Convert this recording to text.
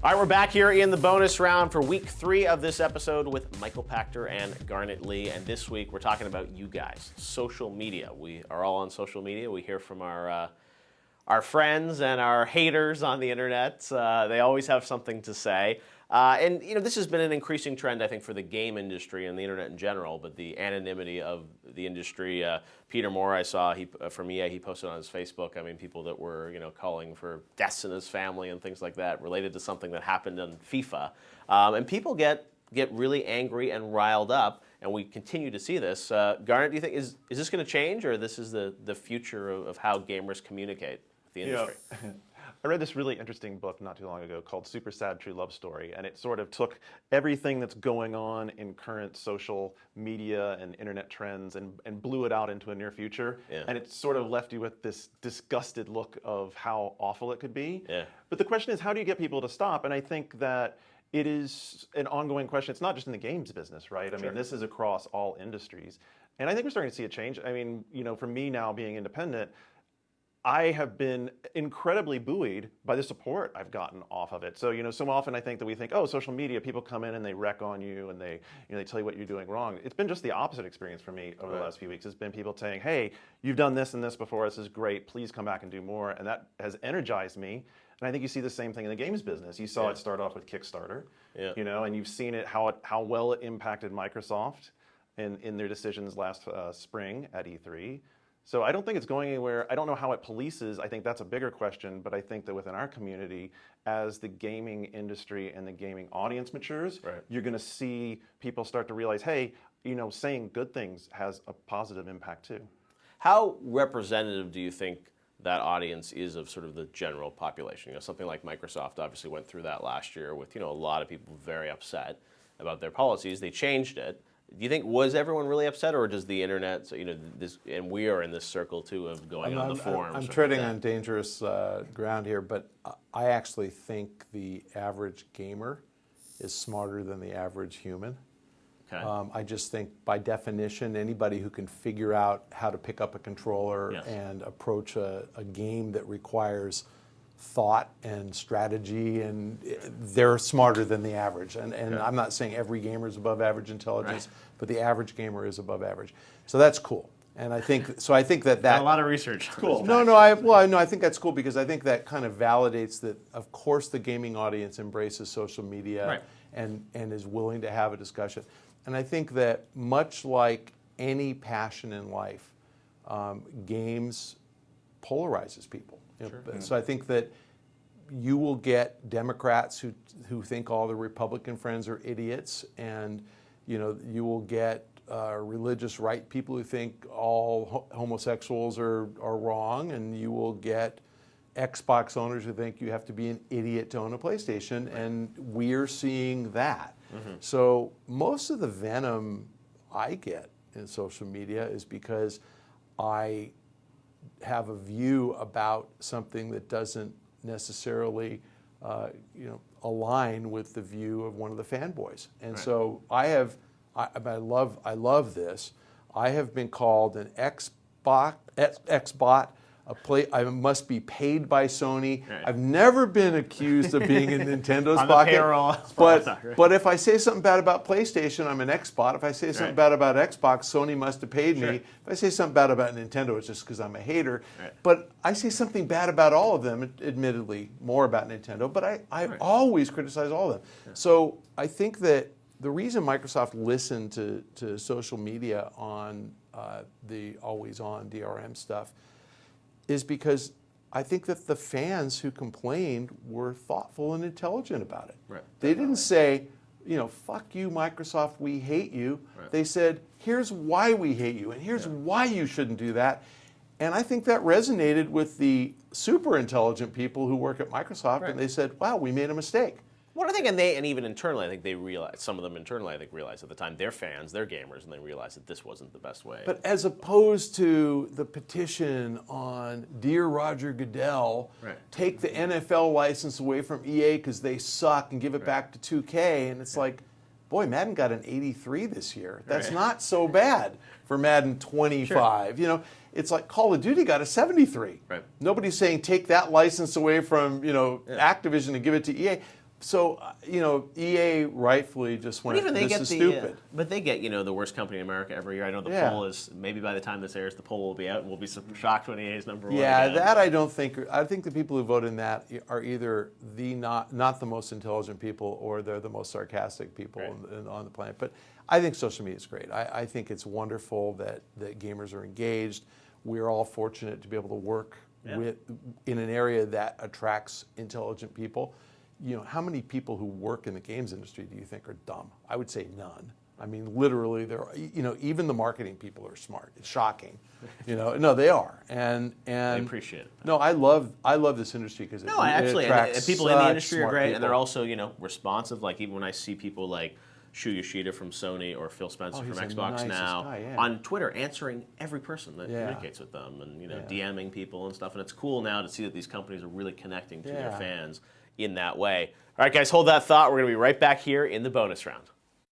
All right, we're back here in the bonus round for week 3 of this episode with Michael Pachter and Garnet Lee. And this week we're talking about you guys, social media. We are all on social media. We hear from our friends and our haters on the internet. They always have something to say. And this has been an increasing trend, I think, for the game industry and the internet in general, but the anonymity of the industry. Peter Moore, I saw from EA, he posted on his Facebook, people that were calling for deaths in his family and things like that related to something that happened in FIFA. And people get really angry and riled up, and we continue to see this. Garnet, do you think, is this going to change, or this is the future of how gamers communicate with the industry? I read this really interesting book not too long ago called Super Sad True Love Story, and it sort of took everything that's going on in current social media and internet trends and blew it out into a near future. Yeah. And it sort of left you with this disgusted look of how awful it could be. Yeah. But the question is, how do you get people to stop? And I think that it is an ongoing question. It's not just in the games business, right? I mean, this is across all industries. And I think we're starting to see a change. I mean, for me now being independent, I have been incredibly buoyed by the support I've gotten off of it. So, so often I think that we think, oh, social media, people come in and they wreck on you and they tell you what you're doing wrong. It's been just the opposite experience for me over the last few weeks. It's been people saying, hey, you've done this and this before, this is great, please come back and do more. And that has energized me. And I think you see the same thing in the games business. You saw it start off with Kickstarter, and you've seen it how well it impacted Microsoft in their decisions last spring at E3. So I don't think it's going anywhere. I don't know how it polices. I think that's a bigger question, but I think that within our community, as the gaming industry and the gaming audience matures, you're going to see people start to realize, hey, saying good things has a positive impact too. How representative do you think that audience is of sort of the general population? Something like Microsoft obviously went through that last year with a lot of people very upset about their policies. They changed it. Do you think, was everyone really upset, or does the internet, this, and we are in this circle too of going on the forums? I'm treading on dangerous ground here, but I actually think the average gamer is smarter than the average human. Okay. I just think, by definition, anybody who can figure out how to pick up a controller and approach a game that requires thought and strategy, and they're smarter than the average. And I'm not saying every gamer is above average intelligence, but the average gamer is above average. So that's cool. And I think that a lot of research. Cool. I think that's cool, because I think that kind of validates that, of course, the gaming audience embraces social media and is willing to have a discussion. And I think that, much like any passion in life, games polarizes people. So I think that you will get Democrats who think all the Republican friends are idiots, and you will get religious right people who think all homosexuals are wrong, and you will get Xbox owners who think you have to be an idiot to own a PlayStation, and we're seeing that. So most of the venom I get in social media is because I have a view about something that doesn't necessarily align with the view of one of the fanboys. And so I love this. I have been called an Xbot. I must be paid by Sony. I've never been accused of being in Nintendo's pocket. But if I say something bad about PlayStation, I'm an Xbot. If I say something bad about Xbox, Sony must have paid me. If I say something bad about Nintendo, it's just because I'm a hater. But I say something bad about all of them, admittedly, more about Nintendo. But I always criticize all of them. So I think that the reason Microsoft listened to social media on the always-on DRM stuff is because I think that the fans who complained were thoughtful and intelligent about it. They didn't say, fuck you, Microsoft, we hate you. They said, here's why we hate you, and here's why you shouldn't do that. And I think that resonated with the super intelligent people who work at Microsoft, and they said, wow, we made a mistake. Well, I think, and even internally, I think they realized, some of them internally, I think, realized at the time, they're fans, they're gamers, and they realized that this wasn't the best way. But as opposed to the petition on Dear Roger Goodell, take the NFL license away from EA because they suck and give it back to 2K, and it's like, boy, Madden got an 83 this year. That's not so bad for Madden 25. It's like Call of Duty got a 73. Nobody's saying take that license away from Activision and give it to EA. EA rightfully just went, Even they this get is the, stupid. but they get the worst company in America every year. I know the Yeah. poll is, maybe by the time this airs, the poll will be out, and we'll be shocked when EA is number 1 Yeah, again. that I don't think. I think the people who vote in that are either not the most intelligent people, or they're the most sarcastic people on the planet. But I think social media is great. I think it's wonderful that gamers are engaged. We're all fortunate to be able to work in an area that attracts intelligent people. How many people who work in the games industry do you think are dumb? I would say none. I mean, literally, even the marketing people are smart. It's shocking. No, they are, and I appreciate it. No, I love this industry because it attracts and people in the industry are smart great, people. and they're also responsive. Like even when I see people like Shu Yoshida from Sony or Phil Spencer from he's the Xbox nicest now guy, yeah. on Twitter, answering every person that communicates with them, and DMing people and stuff. And it's cool now to see that these companies are really connecting to their fans in that way. All right, guys, hold that thought. We're going to be right back here in the bonus round.